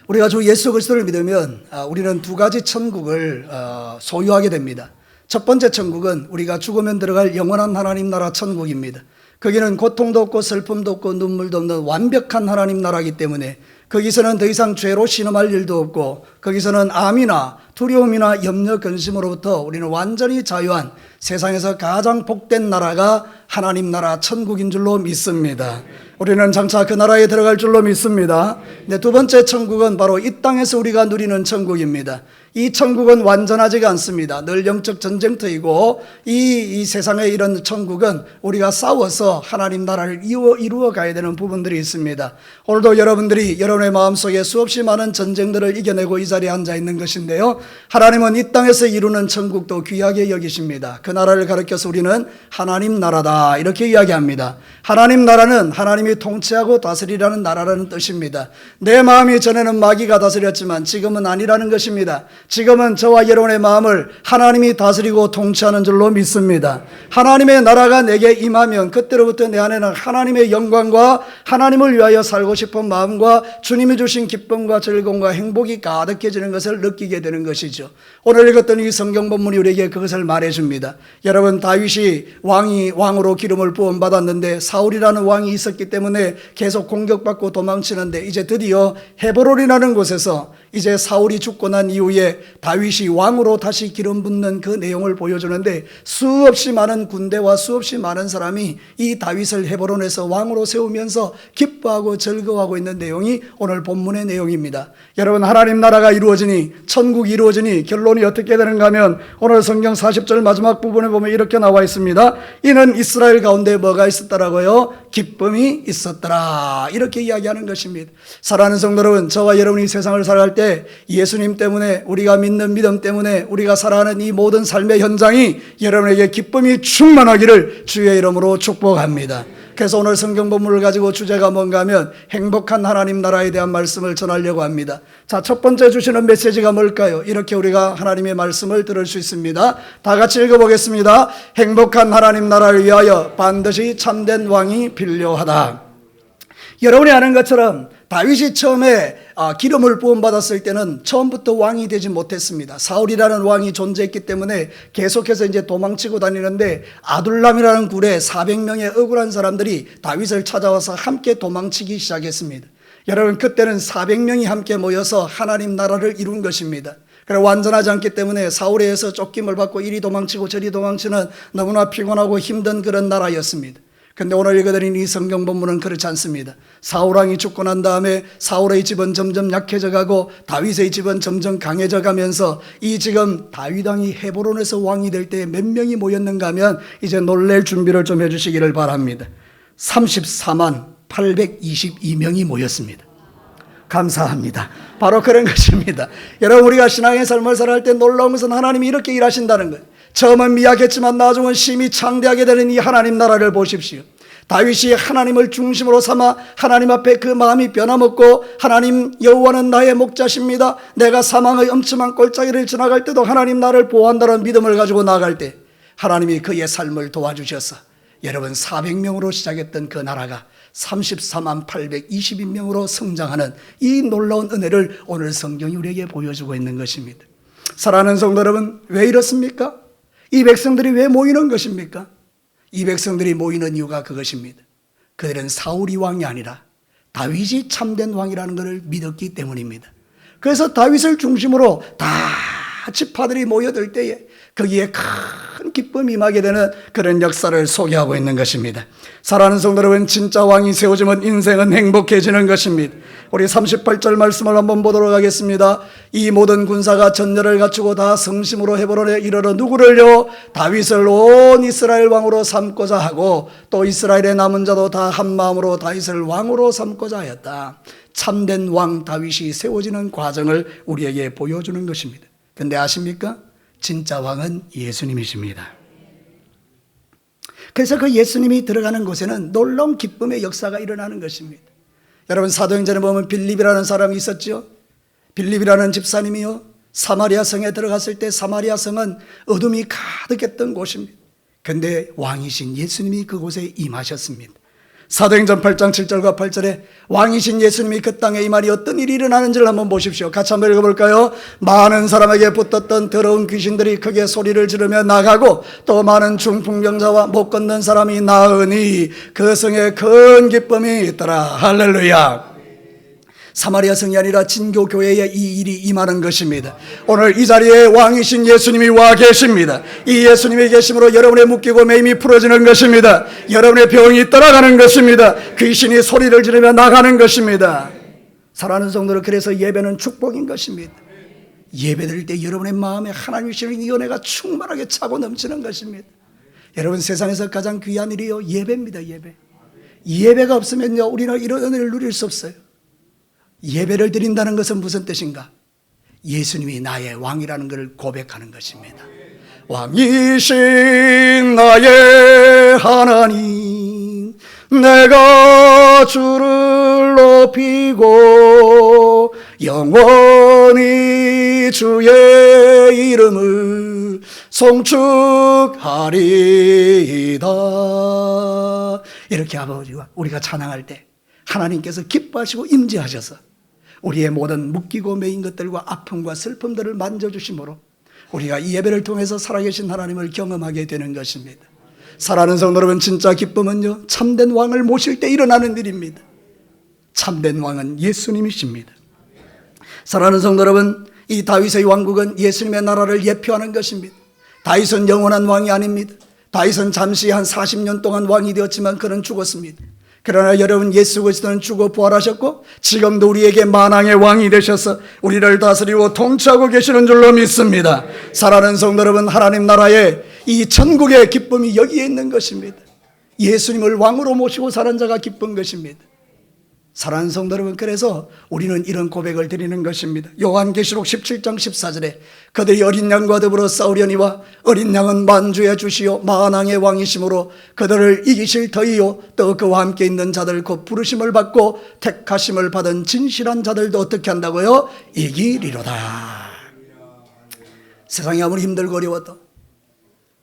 우리가 주 예수 그리스도를 믿으면 우리는 두 가지 천국을 소유하게 됩니다. 첫 번째 천국은 우리가 죽으면 들어갈 영원한 하나님 나라 천국입니다. 거기는 고통도 없고 슬픔도 없고 눈물도 없는 완벽한 하나님 나라이기 때문에 거기서는 더 이상 죄로 신음할 일도 없고 거기서는 암이나 두려움이나 염려 근심으로부터 우리는 완전히 자유한 세상에서 가장 복된 나라가 하나님 나라 천국인 줄로 믿습니다. 우리는 장차 그 나라에 들어갈 줄로 믿습니다. 네, 두 번째 천국은 바로 이 땅에서 우리가 누리는 천국입니다. 이 천국은 완전하지가 않습니다. 늘 영적 전쟁터이고 이 세상의 이런 천국은 우리가 싸워서 하나님 나라를 이루어 가야 되는 부분들이 있습니다. 오늘도 여러분들이 여러분의 마음속에 수없이 많은 전쟁들을 이겨내고 이 자리에 앉아 있는 것인데요, 하나님은 이 땅에서 이루는 천국도 귀하게 여기십니다. 그 나라를 가리켜서 우리는 하나님 나라다 이렇게 이야기합니다. 하나님 나라는 하나님이 통치하고 다스리라는 나라라는 뜻입니다. 내 마음이 전에는 마귀가 다스렸지만 지금은 아니라는 것입니다. 지금은 저와 여러분의 마음을 하나님이 다스리고 통치하는 줄로 믿습니다. 하나님의 나라가 내게 임하면 그때로부터 내 안에는 하나님의 영광과 하나님을 위하여 살고 싶은 마음과 주님이 주신 기쁨과 즐거움과 행복이 가득해지는 것을 느끼게 되는 것이죠. 오늘 읽었던 이 성경 본문이 우리에게 그것을 말해줍니다. 여러분, 다윗이 왕으로 기름을 부음받았는데 사울이라는 왕이 있었기 때문에 계속 공격받고 도망치는데 이제 드디어 헤브론이라는 곳에서 이제 사울이 죽고 난 이후에 다윗이 왕으로 다시 기름 붓는 그 내용을 보여주는데 수없이 많은 군대와 수없이 많은 사람이 이 다윗을 헤브론에서 왕으로 세우면서 기뻐하고 즐거워하고 있는 내용이 오늘 본문의 내용입니다. 여러분, 하나님 나라가 이루어지니 천국이 이루어지니 결론이 어떻게 되는가 하면 오늘 성경 40절 마지막 부분에 보면 이렇게 나와 있습니다. 이는 이스라엘 가운데 뭐가 있었더라고요? 기쁨이 있었더라. 이렇게 이야기하는 것입니다. 사랑하는 성도 여러분, 저와 여러분이 세상을 살아갈 때 예수님 때문에, 우리가 믿는 믿음 때문에 우리가 살아가는 이 모든 삶의 현장이 여러분에게 기쁨이 충만하기를 주의 이름으로 축복합니다. 그래서 오늘 성경 본문을 가지고 주제가 뭔가 하면 행복한 하나님 나라에 대한 말씀을 전하려고 합니다. 자, 첫 번째 주시는 메시지가 뭘까요? 이렇게 우리가 하나님의 말씀을 들을 수 있습니다. 다 같이 읽어보겠습니다. 행복한 하나님 나라를 위하여 반드시 참된 왕이 필요하다. 여러분이 아는 것처럼 다윗이 처음에 기름을 부음받았을 때는 처음부터 왕이 되지 못했습니다. 사울이라는 왕이 존재했기 때문에 계속해서 이제 도망치고 다니는데 아둘람이라는 굴에 400명의 억울한 사람들이 다윗을 찾아와서 함께 도망치기 시작했습니다. 여러분, 그때는 400명이 함께 모여서 하나님 나라를 이룬 것입니다. 그래, 완전하지 않기 때문에 사울에 의해서 쫓김을 받고 이리 도망치고 저리 도망치는 너무나 피곤하고 힘든 그런 나라였습니다. 근데 오늘 읽어드린 이 성경 본문은 그렇지 않습니다. 사울왕이 죽고 난 다음에 사울의 집은 점점 약해져 가고 다윗의 집은 점점 강해져 가면서 이 지금 다윗왕이 헤브론에서 왕이 될 때 몇 명이 모였는가 하면 이제 놀랄 준비를 좀 해주시기를 바랍니다. 34만 822명이 모였습니다. 감사합니다. 바로 그런 것입니다. 여러분, 우리가 신앙의 삶을 살아갈 때 놀라운 것은 하나님이 이렇게 일하신다는 거예요. 처음은 미약했지만 나중은 심히 창대하게 되는 이 하나님 나라를 보십시오. 다윗이 하나님을 중심으로 삼아 하나님 앞에 그 마음이 변함없고 하나님 여호와는 나의 목자십니다. 내가 사망의 엄침한 골짜기를 지나갈 때도 하나님 나를 보호한다는 믿음을 가지고 나아갈 때 하나님이 그의 삶을 도와주셔서 여러분 400명으로 시작했던 그 나라가 34만 822명으로 성장하는 이 놀라운 은혜를 오늘 성경이 우리에게 보여주고 있는 것입니다. 사랑하는 성도 여러분, 왜 이렇습니까? 이 백성들이 왜 모이는 것입니까? 이 백성들이 모이는 이유가 그것입니다. 그들은 사울이 왕이 아니라 다윗이 참된 왕이라는 것을 믿었기 때문입니다. 그래서 다윗을 중심으로 다 지파들이 모여들 때에 거기에 큰 기쁨이 임하게 되는 그런 역사를 소개하고 있는 것입니다. 사랑하는 성도 여러분, 진짜 왕이 세워지면 인생은 행복해지는 것입니다. 우리 38절 말씀을 한번 보도록 하겠습니다. 이 모든 군사가 전열을 갖추고 다 성심으로 헤브론에 이르러 누구를요? 다윗을 온 이스라엘 왕으로 삼고자 하고 또 이스라엘의 남은 자도 다 한마음으로 다윗을 왕으로 삼고자 하였다. 참된 왕 다윗이 세워지는 과정을 우리에게 보여주는 것입니다. 근데 아십니까? 진짜 왕은 예수님이십니다. 그래서 그 예수님이 들어가는 곳에는 놀라운 기쁨의 역사가 일어나는 것입니다. 여러분, 사도행전에 보면 빌립이라는 사람이 있었죠. 빌립이라는 집사님이요, 사마리아 성에 들어갔을 때 사마리아 성은 어둠이 가득했던 곳입니다. 그런데 왕이신 예수님이 그곳에 임하셨습니다. 사도행전 8장 7절과 8절에 왕이신 예수님이 그 땅에 임하니 어떤 일이 일어나는지를 한번 보십시오. 같이 한번 읽어볼까요? 많은 사람에게 붙었던 더러운 귀신들이 크게 소리를 지르며 나가고 또 많은 중풍병자와 못 걷는 사람이 나으니 그 성에 큰 기쁨이 있더라. 할렐루야. 사마리아 성이 아니라 진교 교회에 이 일이 임하는 것입니다. 오늘 이 자리에 왕이신 예수님이 와 계십니다. 이 예수님이 계심으로 여러분의 묶이고 매임이 풀어지는 것입니다. 여러분의 병이 떠나가는 것입니다. 귀신이 소리를 지르며 나가는 것입니다. 사랑하는 성도들, 그래서 예배는 축복인 것입니다. 예배드릴 때 여러분의 마음에 하나님이 주시는 이 은혜가 충만하게 차고 넘치는 것입니다. 여러분, 세상에서 가장 귀한 일이요, 예배입니다. 예배가 없으면요, 우리는 이런 은혜를 누릴 수 없어요. 예배를 드린다는 것은 무슨 뜻인가? 예수님이 나의 왕이라는 것을 고백하는 것입니다. 왕이신 나의 하나님, 내가 주를 높이고 영원히 주의 이름을 송축하리이다. 이렇게 아버지와 우리가 찬양할 때 하나님께서 기뻐하시고 임재하셔서 우리의 모든 묶이고 매인 것들과 아픔과 슬픔들을 만져주심으로 우리가 이 예배를 통해서 살아계신 하나님을 경험하게 되는 것입니다. 사랑하는 성도 여러분, 진짜 기쁨은요, 참된 왕을 모실 때 일어나는 일입니다. 참된 왕은 예수님이십니다. 사랑하는 성도 여러분, 이 다윗의 왕국은 예수님의 나라를 예표하는 것입니다. 다윗은 영원한 왕이 아닙니다. 다윗은 잠시 한 40년 동안 왕이 되었지만 그는 죽었습니다. 그러나 여러분, 예수 그리스도는 죽어 부활하셨고 지금도 우리에게 만왕의 왕이 되셔서 우리를 다스리고 통치하고 계시는 줄로 믿습니다. 사랑하는 성도 여러분, 하나님 나라의 이 천국의 기쁨이 여기에 있는 것입니다. 예수님을 왕으로 모시고 사는 자가 기쁜 것입니다. 사랑하는 성도 여러분, 그래서 우리는 이런 고백을 드리는 것입니다. 요한계시록 17장 14절에 그들이 어린 양과 더불어 싸우려니와 어린 양은 만주의 주시요 만왕의 왕이심으로 그들을 이기실 터이요 또 그와 함께 있는 자들 곧 부르심을 받고 택하심을 받은 진실한 자들도 어떻게 한다고요? 이기리로다. 세상이 아무리 힘들고 어려워도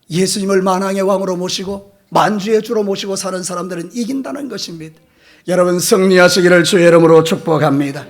예수님을 만왕의 왕으로 모시고 만주의 주로 모시고 사는 사람들은 이긴다는 것입니다. 여러분, 승리하시기를 주의 이름으로 축복합니다.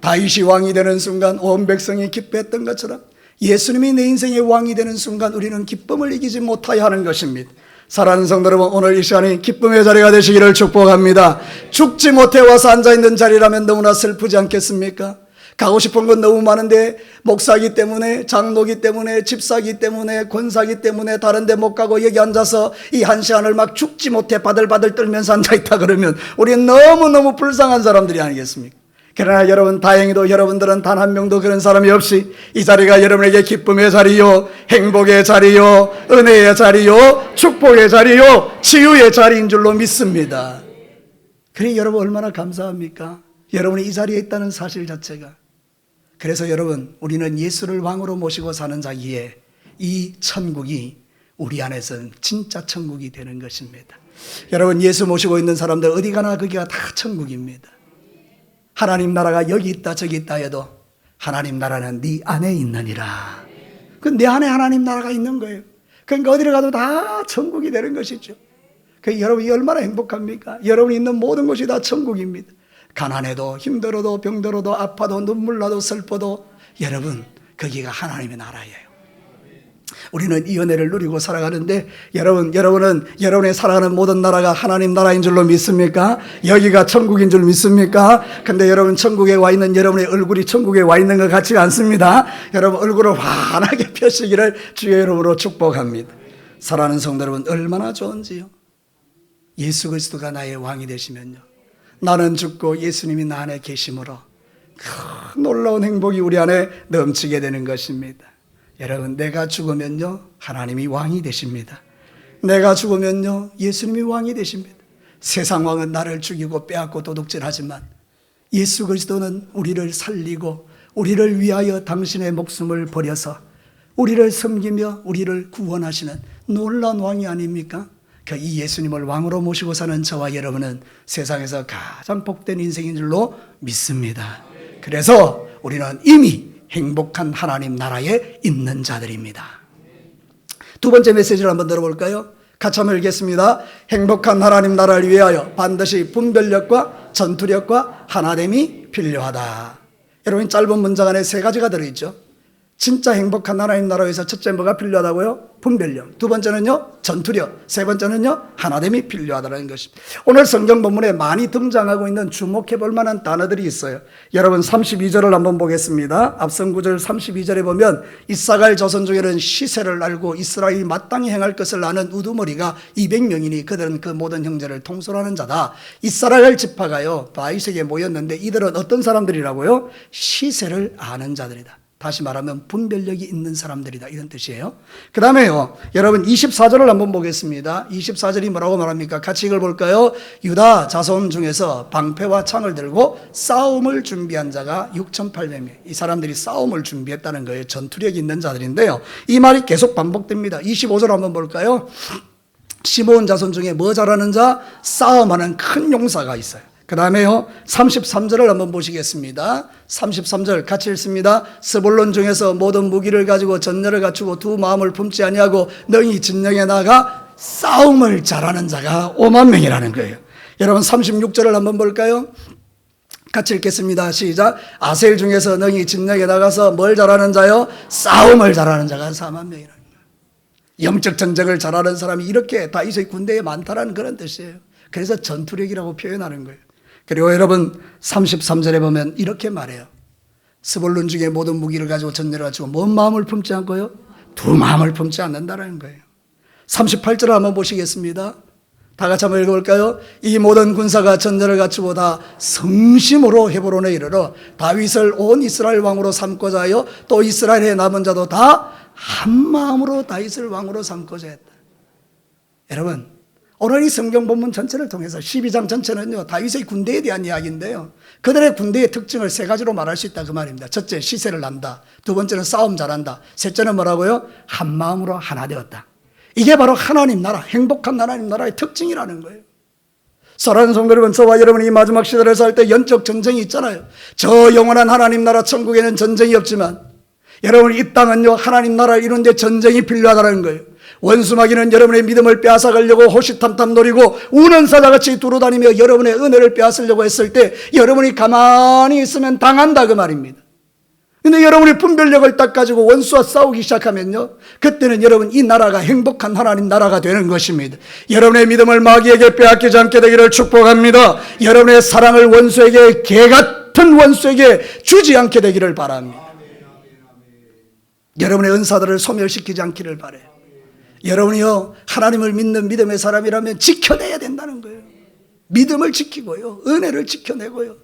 다윗이 왕이 되는 순간 온 백성이 기뻐했던 것처럼 예수님이 내 인생의 왕이 되는 순간 우리는 기쁨을 이기지 못하여 하는 것입니다. 사랑하는 성도 여러분, 오늘 이 시간이 기쁨의 자리가 되시기를 축복합니다. 죽지 못해 와서 앉아있는 자리라면 너무나 슬프지 않겠습니까? 가고 싶은 건 너무 많은데 목사기 때문에, 장로기 때문에, 집사기 때문에, 권사기 때문에 다른 데 못 가고 여기 앉아서 이 한 시간을 막 죽지 못해 바들바들 떨면서 앉아있다 그러면 우리는 너무너무 불쌍한 사람들이 아니겠습니까? 그러나 여러분, 다행히도 여러분들은 단 한 명도 그런 사람이 없이 이 자리가 여러분에게 기쁨의 자리요, 행복의 자리요, 은혜의 자리요, 축복의 자리요, 치유의 자리인 줄로 믿습니다. 그래, 여러분 얼마나 감사합니까? 여러분이 이 자리에 있다는 사실 자체가. 그래서 여러분, 우리는 예수를 왕으로 모시고 사는 자기에 이 천국이 우리 안에서는 진짜 천국이 되는 것입니다. 여러분, 예수 모시고 있는 사람들 어디 가나 거기가 다 천국입니다. 하나님 나라가 여기 있다 저기 있다 해도 하나님 나라는 네 안에 있느니라. 그 내 안에 하나님 나라가 있는 거예요. 그러니까 어디를 가도 다 천국이 되는 것이죠. 그 여러분이 얼마나 행복합니까? 여러분이 있는 모든 곳이 다 천국입니다. 가난해도 힘들어도 병들어도 아파도 눈물 나도 슬퍼도 여러분, 거기가 하나님의 나라예요. 우리는 이 은혜를 누리고 살아가는데 여러분은 여러분의 살아가는 모든 나라가 하나님 나라인 줄로 믿습니까? 여기가 천국인 줄 믿습니까? 근데 여러분, 천국에 와 있는 여러분의 얼굴이 천국에 와 있는 것 같지가 않습니다. 여러분, 얼굴을 환하게 펴시기를 주의 이름으로 축복합니다. 사랑하는 성도 여러분, 얼마나 좋은지요. 예수 그리스도가 나의 왕이 되시면요, 나는 죽고 예수님이 나 안에 계심으로 큰 놀라운 행복이 우리 안에 넘치게 되는 것입니다. 여러분, 내가 죽으면요, 하나님이 왕이 되십니다. 내가 죽으면요, 예수님이 왕이 되십니다. 세상 왕은 나를 죽이고 빼앗고 도둑질하지만 예수 그리스도는 우리를 살리고 우리를 위하여 당신의 목숨을 버려서 우리를 섬기며 우리를 구원하시는 놀라운 왕이 아닙니까? 이 예수님을 왕으로 모시고 사는 저와 여러분은 세상에서 가장 복된 인생인 줄로 믿습니다. 그래서 우리는 이미 행복한 하나님 나라에 있는 자들입니다. 두 번째 메시지를 한번 들어볼까요? 같이 한번 읽겠습니다. 행복한 하나님 나라를 위하여 반드시 분별력과 전투력과 하나됨이 필요하다. 여러분, 짧은 문장 안에 세 가지가 들어있죠. 진짜 행복한 하나님 나라를 위해서 첫째 뭐가 필요하다고요? 분별력. 두 번째는요? 전투력. 세 번째는요? 하나됨이 필요하다는 것입니다. 오늘 성경 본문에 많이 등장하고 있는 주목해 볼 만한 단어들이 있어요. 여러분 32절을 한번 보겠습니다. 앞선 구절 32절에 보면 이사갈 자손 중에는 시세를 알고 이스라엘이 마땅히 행할 것을 아는 우두머리가 200명이니 그들은 그 모든 형제를 통솔하는 자다. 이스라엘 지파가요 다윗에게 모였는데 이들은 어떤 사람들이라고요? 시세를 아는 자들이다. 다시 말하면 분별력이 있는 사람들이다, 이런 뜻이에요. 그 다음에요, 여러분 24절을 한번 보겠습니다. 24절이 뭐라고 말합니까? 같이 읽어볼까요? 유다 자손 중에서 방패와 창을 들고 싸움을 준비한 자가 6,800명. 이 사람들이 싸움을 준비했다는 거예요. 전투력이 있는 자들인데요, 이 말이 계속 반복됩니다. 25절 한번 볼까요? 시므온 자손 중에 뭐 잘하는 자? 싸움하는 큰 용사가 있어요. 그 다음에요 33절을 한번 보시겠습니다. 33절 같이 읽습니다. 스불론 중에서 모든 무기를 가지고 전열을 갖추고 두 마음을 품지 아니하고 능히 진영에 나가 싸움을 잘하는 자가 5만 명이라는 거예요. 여러분 36절을 한번 볼까요? 같이 읽겠습니다. 시작. 아셀 중에서 능히 진영에 나가서 뭘 잘하는 자요? 싸움을 잘하는 자가 4만 명이라는 거예요. 영적 전쟁을 잘하는 사람이 이렇게 다윗의 군대에 많다는 그런 뜻이에요. 그래서 전투력이라고 표현하는 거예요. 그리고 여러분 33절에 보면 이렇게 말해요. 스불론 중에 모든 무기를 가지고 전열을 갖추고 뭔 마음을 품지 않고요? 두 마음을 품지 않는다는 거예요. 38절을 한번 보시겠습니다. 다 같이 한번 읽어볼까요? 이 모든 군사가 전열을 갖추고 다 성심으로 헤브론에 이르러 다윗을 온 이스라엘 왕으로 삼고자 하여 또 이스라엘의 남은 자도 다 한 마음으로 다윗을 왕으로 삼고자 했다. 여러분, 오늘 이 성경 본문 전체를 통해서 12장 전체는요 다윗의 군대에 대한 이야기인데요, 그들의 군대의 특징을 세 가지로 말할 수 있다 그 말입니다. 첫째, 시세를 안다. 두 번째는 싸움 잘한다. 셋째는 뭐라고요? 한 마음으로 하나 되었다. 이게 바로 하나님 나라, 행복한 하나님 나라의 특징이라는 거예요. 사랑하는 성도 여러분, 저와 여러분이 이 마지막 시대를 살 때 영적 전쟁이 있잖아요. 저 영원한 하나님 나라 천국에는 전쟁이 없지만 여러분 이 땅은요 하나님 나라를 이룬 데 전쟁이 필요하다는 거예요. 원수마귀는 여러분의 믿음을 빼앗아가려고 호시탐탐 노리고 우는 사자같이 두루다니며 여러분의 은혜를 빼앗으려고 했을 때 여러분이 가만히 있으면 당한다 그 말입니다. 근데 여러분이 분별력을 딱 가지고 원수와 싸우기 시작하면요, 그때는 여러분 이 나라가 행복한 하나님 나라가 되는 것입니다. 여러분의 믿음을 마귀에게 빼앗기지 않게 되기를 축복합니다. 여러분의 사랑을 원수에게, 개같은 원수에게 주지 않게 되기를 바랍니다. 여러분의 은사들을 소멸시키지 않기를 바라요. 여러분이요 하나님을 믿는 믿음의 사람이라면 지켜내야 된다는 거예요. 믿음을 지키고요, 은혜를 지켜내고요,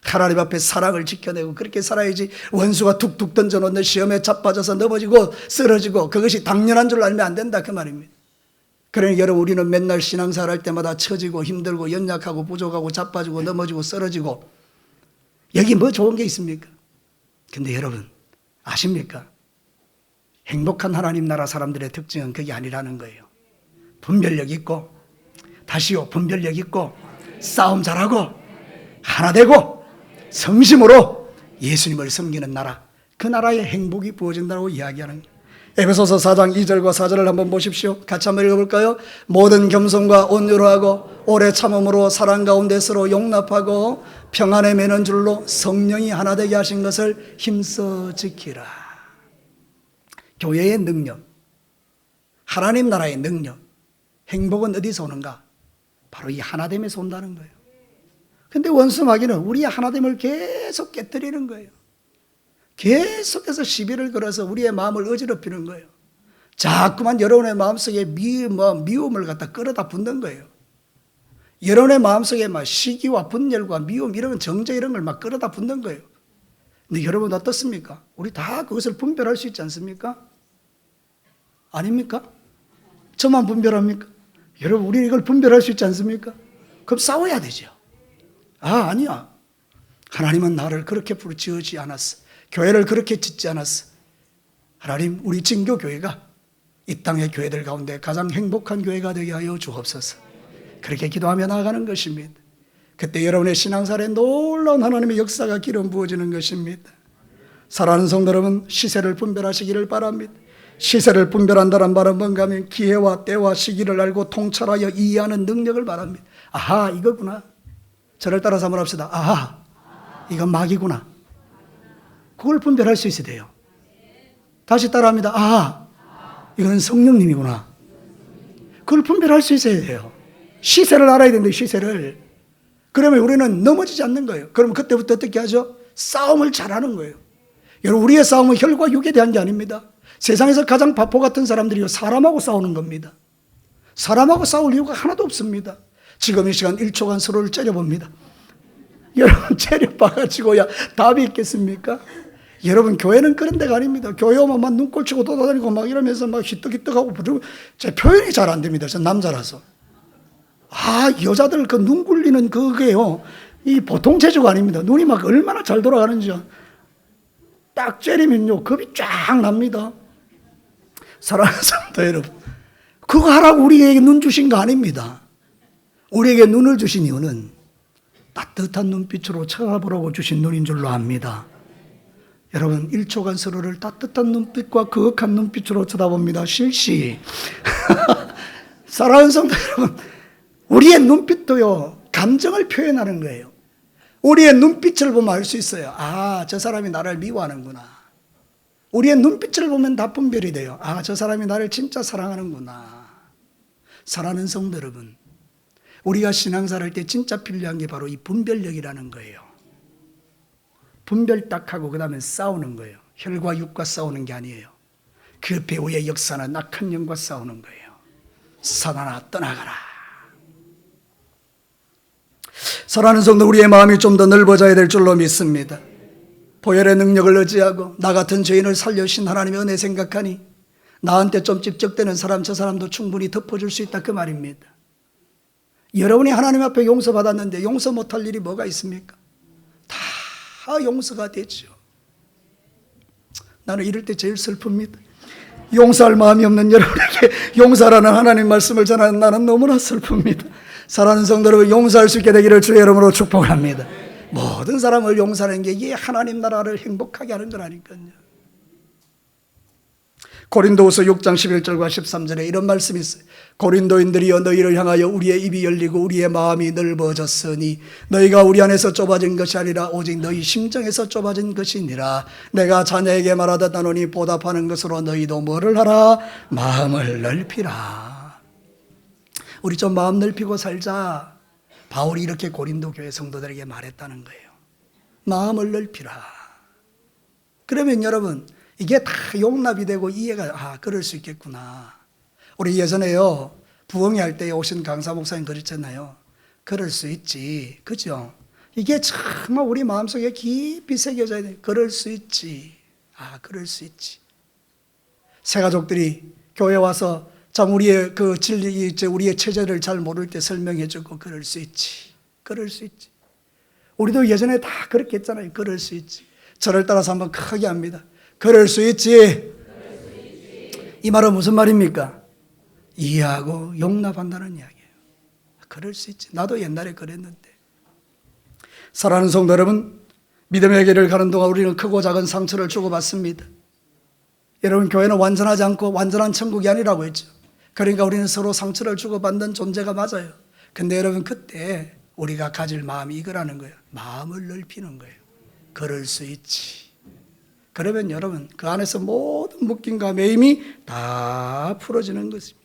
하나님 앞에 사랑을 지켜내고 그렇게 살아야지 원수가 툭툭 던져놓는 시험에 자빠져서 넘어지고 쓰러지고 그것이 당연한 줄 알면 안 된다 그 말입니다. 그러니 여러분, 우리는 맨날 신앙생활 할 때마다 처지고 힘들고 연약하고 부족하고 자빠지고 넘어지고 쓰러지고 여기 뭐 좋은 게 있습니까? 근데 여러분 아십니까? 행복한 하나님 나라 사람들의 특징은 그게 아니라는 거예요. 분별력 있고, 다시요 분별력 있고, 싸움 잘하고, 하나 되고, 성심으로 예수님을 섬기는 나라, 그 나라의 행복이 부어진다고 이야기하는 거예요. 에베소서 4장 2절과 4절을 한번 보십시오. 같이 한번 읽어볼까요? 모든 겸손과 온유로 하고 오래 참음으로 사랑 가운데 서로 용납하고 평안에 매는 줄로 성령이 하나 되게 하신 것을 힘써 지키라. 교회의 능력, 하나님 나라의 능력, 행복은 어디서 오는가? 바로 이 하나됨에서 온다는 거예요. 근데 원수 마귀는 우리의 하나됨을 계속 깨뜨리는 거예요. 계속해서 시비를 걸어서 우리의 마음을 어지럽히는 거예요. 자꾸만 여러분의 마음속에 미움을 갖다 끌어다 붓는 거예요. 여러분의 마음속에 막 시기와 분열과 미움, 이런 정죄 이런 걸 막 끌어다 붓는 거예요. 근데 여러분 어떻습니까? 우리 다 그것을 분별할 수 있지 않습니까? 아닙니까? 저만 분별합니까? 여러분, 우리 이걸 분별할 수 있지 않습니까? 그럼 싸워야 되죠. 아니야. 하나님은 나를 그렇게 부르지 않았어. 교회를 그렇게 짓지 않았어. 하나님, 우리 진교교회가 이 땅의 교회들 가운데 가장 행복한 교회가 되게 하여 주옵소서. 그렇게 기도하며 나아가는 것입니다. 그때 여러분의 신앙생활에 놀라운 하나님의 역사가 기름 부어지는 것입니다. 사랑하는 성도 여러분, 시세를 분별하시기를 바랍니다. 시세를 분별한다는 말은 뭔가 하면 기회와 때와 시기를 알고 통찰하여 이해하는 능력을 말합니다. 아하, 이거구나. 저를 따라서 한번 합시다. 아하, 이건 마귀구나. 그걸 분별할 수 있어야 돼요. 다시 따라합니다. 아하, 이건 성령님이구나. 그걸 분별할 수 있어야 돼요. 시세를 알아야 되는데, 시세를. 그러면 우리는 넘어지지 않는 거예요. 그럼 그때부터 어떻게 하죠? 싸움을 잘하는 거예요. 여러분, 우리의 싸움은 혈과 육에 대한 게 아닙니다. 세상에서 가장 바보 같은 사람들이 사람하고 싸우는 겁니다. 사람하고 싸울 이유가 하나도 없습니다. 지금 이 시간 1초간 서로를 째려봅니다. 여러분, 째려봐가지고야 답이 있겠습니까? 여러분, 교회는 그런 데가 아닙니다. 교회 오면 막 눈꼴 치고 돌아다니고 막 이러면서 막 히떡히떡하고 부르고, 제 표현이 잘 안 됩니다. 저 남자라서. 아, 여자들 그 눈 굴리는 그게요, 이 보통 재주가 아닙니다. 눈이 막 얼마나 잘 돌아가는지요. 딱 째리면요, 겁이 쫙 납니다. 사랑하는 성도 여러분, 그거 하라고 우리에게 눈 주신 거 아닙니다. 우리에게 눈을 주신 이유는 따뜻한 눈빛으로 쳐다보라고 주신 눈인 줄로 압니다. 여러분, 1초간 서로를 따뜻한 눈빛과 거룩한 눈빛으로 쳐다봅니다. 실시. 사랑하는 성도 여러분, 우리의 눈빛도요, 감정을 표현하는 거예요. 우리의 눈빛을 보면 알 수 있어요. 아, 저 사람이 나를 미워하는구나. 우리의 눈빛을 보면 다 분별이 돼요. 아, 저 사람이 나를 진짜 사랑하는구나. 사랑하는 성도 여러분, 우리가 신앙생활 할 때 진짜 필요한 게 바로 이 분별력이라는 거예요. 분별 딱 하고 그 다음에 싸우는 거예요. 혈과 육과 싸우는 게 아니에요. 그 배후의 역사는 악한 영과 싸우는 거예요. 사단아, 떠나가라. 사랑하는 성도, 우리의 마음이 좀 더 넓어져야 될 줄로 믿습니다. 보혈의 능력을 의지하고 나 같은 죄인을 살려주신 하나님의 은혜 생각하니 나한테 좀 찝적대는 사람, 저 사람도 충분히 덮어줄 수 있다, 그 말입니다. 여러분이 하나님 앞에 용서받았는데 용서 못할 일이 뭐가 있습니까? 다 용서가 되죠. 나는 이럴 때 제일 슬픕니다. 용서할 마음이 없는 여러분에게 용서라는 하나님 말씀을 전하는 나는 너무나 슬픕니다. 사랑하는 성도 여러분, 용서할 수 있게 되기를 주의 이름으로 축복합니다. 모든 사람을 용서하는 게 이게 하나님 나라를 행복하게 하는 거라니까요. 고린도후서 6장 11절과 13절에 이런 말씀이 있어요. 고린도인들이여, 너희를 향하여 우리의 입이 열리고 우리의 마음이 넓어졌으니 너희가 우리 안에서 좁아진 것이 아니라 오직 너희 심정에서 좁아진 것이니라. 내가 자녀에게 말하듯 하노니 보답하는 것으로 너희도 뭐를 하라? 마음을 넓히라. 우리 좀 마음 넓히고 살자. 바울이 이렇게 고린도 교회 성도들에게 말했다는 거예요. 마음을 넓히라. 그러면 여러분, 이게 다 용납이 되고 이해가, 그럴 수 있겠구나. 우리 예전에요, 부흥회 할 때 오신 강사 목사님 그랬잖아요. 그럴 수 있지. 그죠? 이게 정말 우리 마음속에 깊이 새겨져야 돼. 그럴 수 있지. 그럴 수 있지. 새 가족들이 교회 와서 참 우리의 그 진리, 우리의 체제를 잘 모를 때 설명해주고, 그럴 수 있지. 그럴 수 있지. 우리도 예전에 다 그렇게 했잖아요. 그럴 수 있지. 저를 따라서 한번 크게 합니다. 그럴 수 있지. 이 말은 무슨 말입니까? 이해하고 용납한다는 이야기예요. 그럴 수 있지. 나도 옛날에 그랬는데. 사랑하는 성도 여러분, 믿음의 길을 가는 동안 우리는 크고 작은 상처를 주고받습니다. 여러분, 교회는 완전하지 않고 완전한 천국이 아니라고 했죠. 그러니까 우리는 서로 상처를 주고받는 존재가 맞아요. 근데 여러분, 그때 우리가 가질 마음이 이거라는 거예요. 마음을 넓히는 거예요. 그럴 수 있지. 그러면 여러분, 그 안에서 모든 묶임과 매임이 다 풀어지는 것입니다.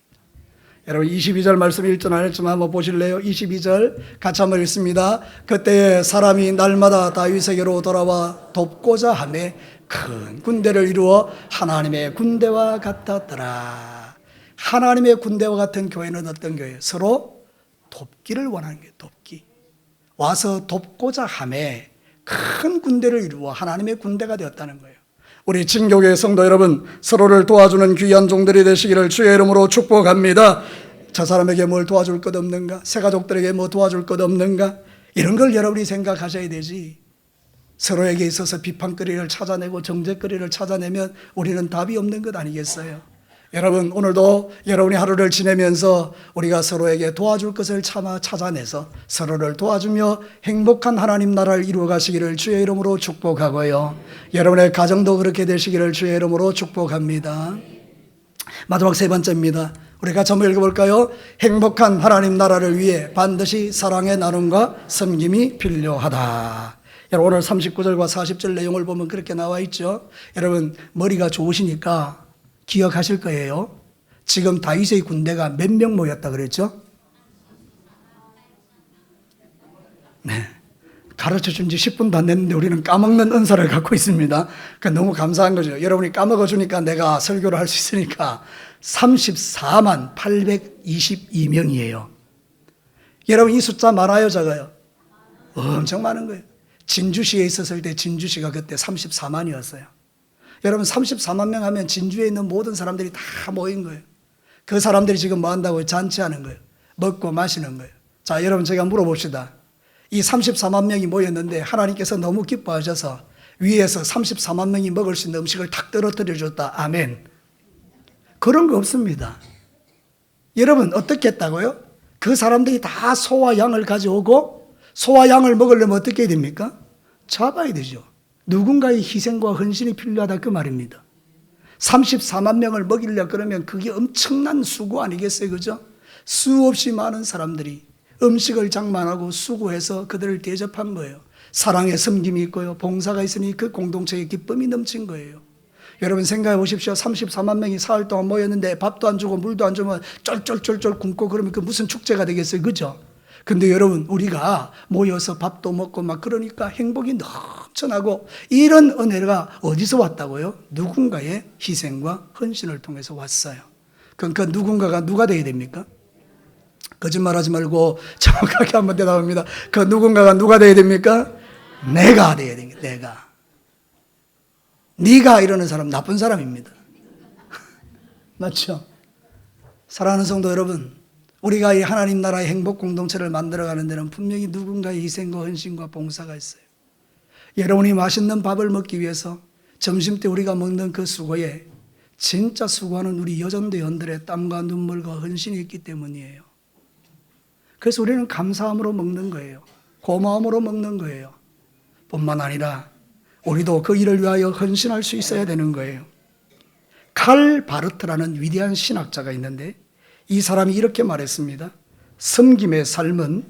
여러분, 22절 말씀 읽전 안 했지만 한번 보실래요? 22절 같이 한번 읽습니다. 그때 사람이 날마다 다윗에게로 돌아와 돕고자 하며 큰 군대를 이루어 하나님의 군대와 같았더라. 하나님의 군대와 같은 교회는 어떤 교회예요? 서로 돕기를 원하는 거예요. 돕기. 와서 돕고자 하며 큰 군대를 이루어 하나님의 군대가 되었다는 거예요. 우리 진교회 성도 여러분, 서로를 도와주는 귀한 종들이 되시기를 주의 이름으로 축복합니다. 저 사람에게 뭘 도와줄 것 없는가? 새 가족들에게 뭐 도와줄 것 없는가? 이런 걸 여러분이 생각하셔야 되지. 서로에게 있어서 비판거리를 찾아내고 정죄거리를 찾아내면 우리는 답이 없는 것 아니겠어요? 여러분, 오늘도 여러분이 하루를 지내면서 우리가 서로에게 도와줄 것을 찾아내서 서로를 도와주며 행복한 하나님 나라를 이루어 가시기를 주의 이름으로 축복하고요. 여러분의 가정도 그렇게 되시기를 주의 이름으로 축복합니다. 마지막 세 번째입니다. 우리가 같이 한번 읽어볼까요? 행복한 하나님 나라를 위해 반드시 사랑의 나눔과 섬김이 필요하다. 여러분 오늘 39절과 40절 내용을 보면 그렇게 나와 있죠. 여러분 머리가 좋으시니까 기억하실 거예요. 지금 다윗의 군대가 몇 명 모였다 그랬죠? 네. 가르쳐 준 지 10분도 안 됐는데 우리는 까먹는 은사를 갖고 있습니다. 그러니까 너무 감사한 거죠. 여러분이 까먹어 주니까 내가 설교를 할 수 있으니까 34만 822명이에요. 여러분 이 숫자 많아요, 작아요? 엄청 많은 거예요. 진주시에 있었을 때 진주시가 그때 34만이었어요. 여러분 34만 명 하면 진주에 있는 모든 사람들이 다 모인 거예요. 그 사람들이 지금 뭐 한다고요? 잔치하는 거예요. 먹고 마시는 거예요. 자, 여러분 제가 물어봅시다. 이 34만 명이 모였는데 하나님께서 너무 기뻐하셔서 위에서 34만 명이 먹을 수 있는 음식을 탁 떨어뜨려 줬다. 아멘. 그런 거 없습니다. 여러분 어떻게 했다고요? 그 사람들이 다 소와 양을 가져오고 소와 양을 먹으려면 어떻게 해야 됩니까? 잡아야 되죠. 누군가의 희생과 헌신이 필요하다 그 말입니다. 34만 명을 먹이려 그러면 그게 엄청난 수고 아니겠어요? 그죠? 수없이 많은 사람들이 음식을 장만하고 수고해서 그들을 대접한 거예요. 사랑의 섬김이 있고요. 봉사가 있으니 그 공동체의 기쁨이 넘친 거예요. 여러분 생각해 보십시오. 34만 명이 사흘 동안 모였는데 밥도 안 주고 물도 안 주면 쫄쫄쫄쫄 굶고 그러면 그 무슨 축제가 되겠어요? 그죠? 근데 여러분 우리가 모여서 밥도 먹고 막 그러니까 행복이 넘쳐나고 이런 은혜가 어디서 왔다고요? 누군가의 희생과 헌신을 통해서 왔어요. 그러니까 누군가가 누가 돼야 됩니까? 거짓말하지 말고 정확하게 한번 대답합니다. 그 누군가가 누가 돼야 됩니까? 내가 돼야 됩니다. 내가. 네가 이러는 사람 나쁜 사람입니다. 맞죠? 사랑하는 성도 여러분, 우리가 이 하나님 나라의 행복 공동체를 만들어가는 데는 분명히 누군가의 희생과 헌신과 봉사가 있어요. 여러분이 맛있는 밥을 먹기 위해서 점심때 우리가 먹는 그 수고에 진짜 수고하는 우리 여전대원들의 땀과 눈물과 헌신이 있기 때문이에요. 그래서 우리는 감사함으로 먹는 거예요. 고마움으로 먹는 거예요. 뿐만 아니라 우리도 그 일을 위하여 헌신할 수 있어야 되는 거예요. 칼 바르트라는 위대한 신학자가 있는데 이 사람이 이렇게 말했습니다. 섬김의 삶은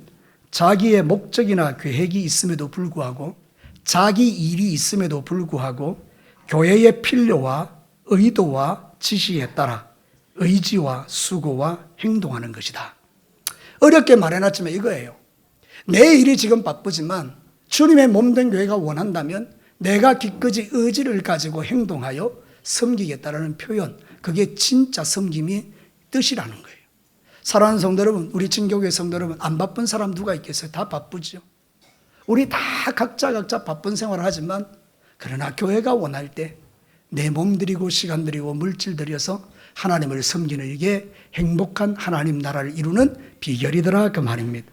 자기의 목적이나 계획이 있음에도 불구하고 자기 일이 있음에도 불구하고 교회의 필요와 의도와 지시에 따라 의지와 수고와 행동하는 것이다. 어렵게 말해놨지만 이거예요. 내 일이 지금 바쁘지만 주님의 몸된 교회가 원한다면 내가 기꺼이 의지를 가지고 행동하여 섬기겠다라는 표현, 그게 진짜 섬김이 뜻이라는 거예요. 사랑하는 성도 여러분, 우리 진교회 성도 여러분, 안 바쁜 사람 누가 있겠어요? 다 바쁘죠. 우리 다 각자 바쁜 생활을 하지만 그러나 교회가 원할 때 내 몸 들이고 시간 들이고 물질 들여서 하나님을 섬기는 이게 행복한 하나님 나라를 이루는 비결이더라 그 말입니다.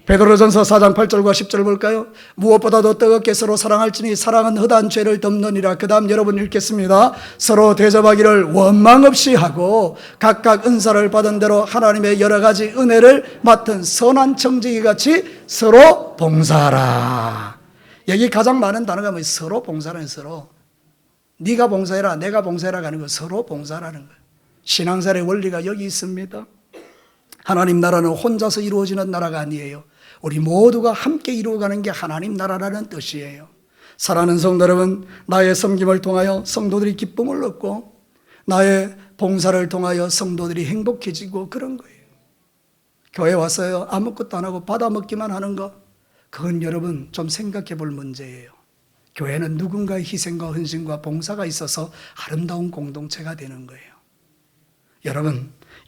베드로전서 4장 8절과 10절 볼까요? 무엇보다도 뜨겁게 서로 사랑할지니 사랑은 허다한 죄를 덮느니라. 그 다음 여러분 읽겠습니다. 서로 대접하기를 원망 없이 하고 각각 은사를 받은 대로 하나님의 여러 가지 은혜를 맡은 선한 청지기 같이 서로 봉사하라. 여기 가장 많은 단어가 뭐예요? 서로 봉사라는 서로. 네가 봉사해라 내가 봉사해라 하는 거 서로 봉사라는 거예요. 신앙생활의 원리가 여기 있습니다. 하나님 나라는 혼자서 이루어지는 나라가 아니에요. 우리 모두가 함께 이루어가는 게 하나님 나라라는 뜻이에요. 사랑하는 성도 여러분, 나의 섬김을 통하여 성도들이 기쁨을 얻고 나의 봉사를 통하여 성도들이 행복해지고 그런 거예요. 교회 왔어요. 아무것도 안 하고 받아먹기만 하는 거, 그건 여러분 좀 생각해 볼 문제예요. 교회는 누군가의 희생과 헌신과 봉사가 있어서 아름다운 공동체가 되는 거예요.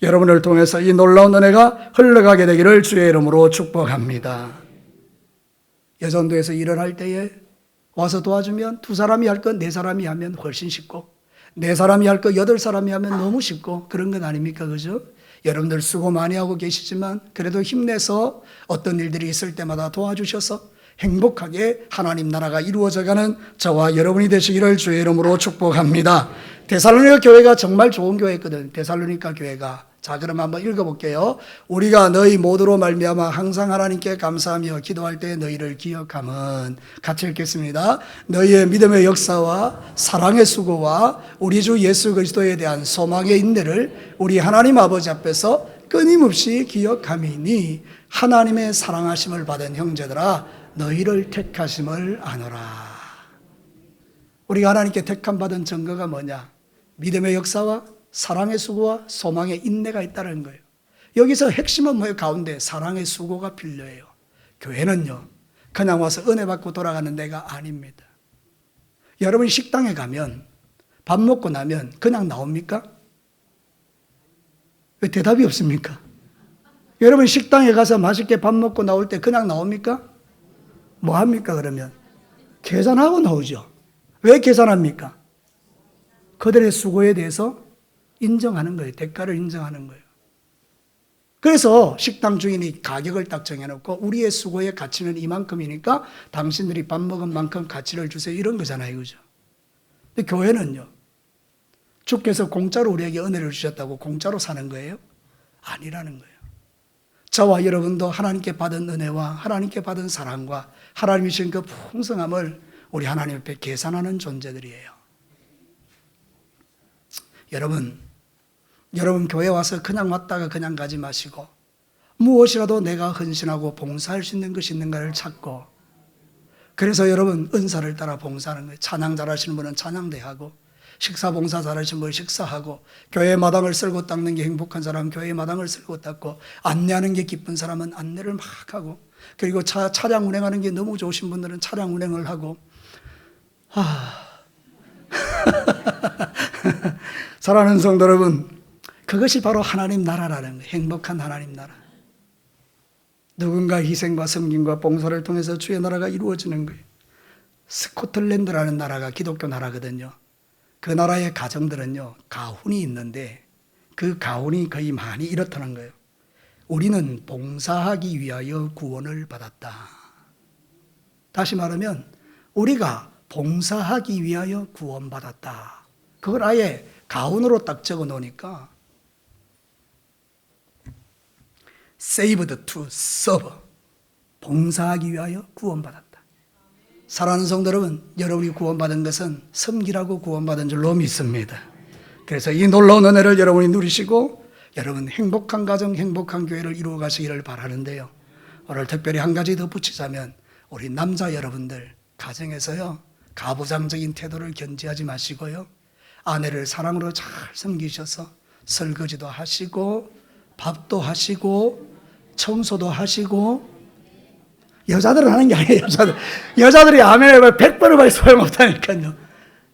여러분을 통해서 이 놀라운 은혜가 흘러가게 되기를 주의 이름으로 축복합니다. 여전도에서 일을 할 때에 와서 도와주면 두 사람이 할 거 네 사람이 하면 훨씬 쉽고 네 사람이 할 거 8사람이 하면 너무 쉽고 그런 건 아닙니까? 그죠? 여러분들 수고 많이 하고 계시지만 그래도 힘내서 어떤 일들이 있을 때마다 도와주셔서 행복하게 하나님 나라가 이루어져가는 저와 여러분이 되시기를 주의 이름으로 축복합니다. 데살로니가 교회가 정말 좋은 교회였거든. 데살로니가 교회가 자, 그럼 한번 읽어볼게요. 우리가 너희 모두로 말미암아 항상 하나님께 감사하며 기도할 때 너희를 기억함은, 같이 읽겠습니다. 너희의 믿음의 역사와 사랑의 수고와 우리 주 예수 그리스도에 대한 소망의 인내를 우리 하나님 아버지 앞에서 끊임없이 기억함이니 하나님의 사랑하심을 받은 형제들아 너희를 택하심을 아노라. 우리가 하나님께 택함 받은 증거가 뭐냐? 믿음의 역사와 사랑의 수고와 소망의 인내가 있다는 거예요. 여기서 핵심은 뭐예요? 가운데 사랑의 수고가 필요해요. 교회는요, 그냥 와서 은혜 받고 돌아가는 데가 아닙니다. 여러분 식당에 가면 밥 먹고 나면 그냥 나옵니까? 왜 대답이 없습니까? 여러분 식당에 가서 맛있게 밥 먹고 나올 때 그냥 나옵니까? 뭐 합니까 그러면? 계산하고 나오죠. 왜 계산합니까? 그들의 수고에 대해서 인정하는 거예요. 대가를 인정하는 거예요. 그래서 식당 주인이 가격을 딱 정해놓고 우리의 수고의 가치는 이만큼이니까 당신들이 밥 먹은 만큼 가치를 주세요. 이런 거잖아요. 그죠? 근데 교회는요, 주께서 공짜로 우리에게 은혜를 주셨다고 공짜로 사는 거예요? 아니라는 거예요. 저와 여러분도 하나님께 받은 은혜와 하나님께 받은 사랑과 하나님이 주신 그 풍성함을 우리 하나님 앞에 계산하는 존재들이에요. 여러분 교회 와서 그냥 왔다가 그냥 가지 마시고 무엇이라도 내가 헌신하고 봉사할 수 있는 것이 있는가를 찾고, 그래서 여러분 은사를 따라 봉사하는 거예요. 찬양 잘하시는 분은 찬양대 하고, 식사 봉사 잘하시는 분은 식사하고, 교회 마당을 쓸고 닦는 게 행복한 사람은 교회 마당을 쓸고 닦고, 안내하는 게 기쁜 사람은 안내를 막 하고, 그리고 차량 운행하는 게 너무 좋으신 분들은 차량 운행을 하고. 사랑하는 성도 여러분, 그것이 바로 하나님 나라라는 거예요. 행복한 하나님 나라. 누군가 희생과 섬김과 봉사를 통해서 주의 나라가 이루어지는 거예요. 스코틀랜드라는 나라가 기독교 나라거든요. 그 나라의 가정들은요, 가훈이 있는데 그 가훈이 거의 많이 이렇다는 거예요. 우리는 봉사하기 위하여 구원을 받았다. 다시 말하면 우리가 봉사하기 위하여 구원받았다. 그걸 아예 가훈으로 딱 적어 놓으니까 saved to serve, 봉사하기 위하여 구원받았다. 사랑하는 성도 여러분, 여러분이 구원받은 것은 섬기라고 구원받은 줄로 믿습니다. 그래서 이 놀라운 은혜를 여러분이 누리시고 여러분 행복한 가정, 행복한 교회를 이루어 가시기를 바라는데요, 오늘 특별히 한 가지 더 붙이자면 우리 남자 여러분들 가정에서요, 가부장적인 태도를 견지하지 마시고요, 아내를 사랑으로 잘 섬기셔서 설거지도 하시고 밥도 하시고 청소도 하시고. 여자들은 하는 게 아니에요. 여자들이 아멘을 100번을 봐도 소용없다니까요.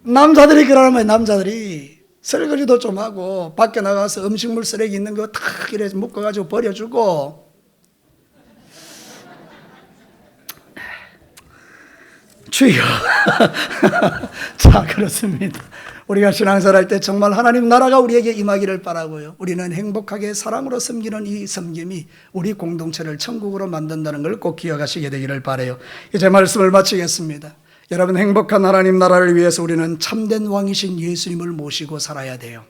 남자들이 그러면 남자들이 설거지도 좀 하고 밖에 나가서 음식물 쓰레기 있는 거 탁 이래 묶어가지고 버려주고. 주여. 자, 그렇습니다. 우리가 신앙생활 할 때 정말 하나님 나라가 우리에게 임하기를 바라고요, 우리는 행복하게 사랑으로 섬기는 이 섬김이 우리 공동체를 천국으로 만든다는 걸 꼭 기억하시게 되기를 바라요. 이제 말씀을 마치겠습니다. 여러분, 행복한 하나님 나라를 위해서 우리는 참된 왕이신 예수님을 모시고 살아야 돼요.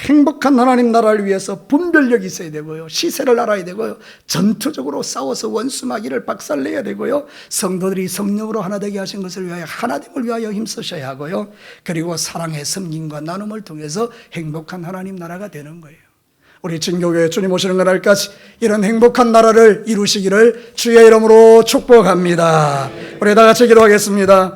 행복한 하나님 나라를 위해서 분별력이 있어야 되고요, 시세를 알아야 되고요, 전투적으로 싸워서 원수마귀를 박살내야 되고요, 성도들이 성령으로 하나 되게 하신 것을 위하여 하나님을 위하여 힘쓰셔야 하고요, 그리고 사랑의 섬김과 나눔을 통해서 행복한 하나님 나라가 되는 거예요. 우리 진교교회 주님 오시는 그날까지 이런 행복한 나라를 이루시기를 주의 이름으로 축복합니다. 우리 다 같이 기도하겠습니다.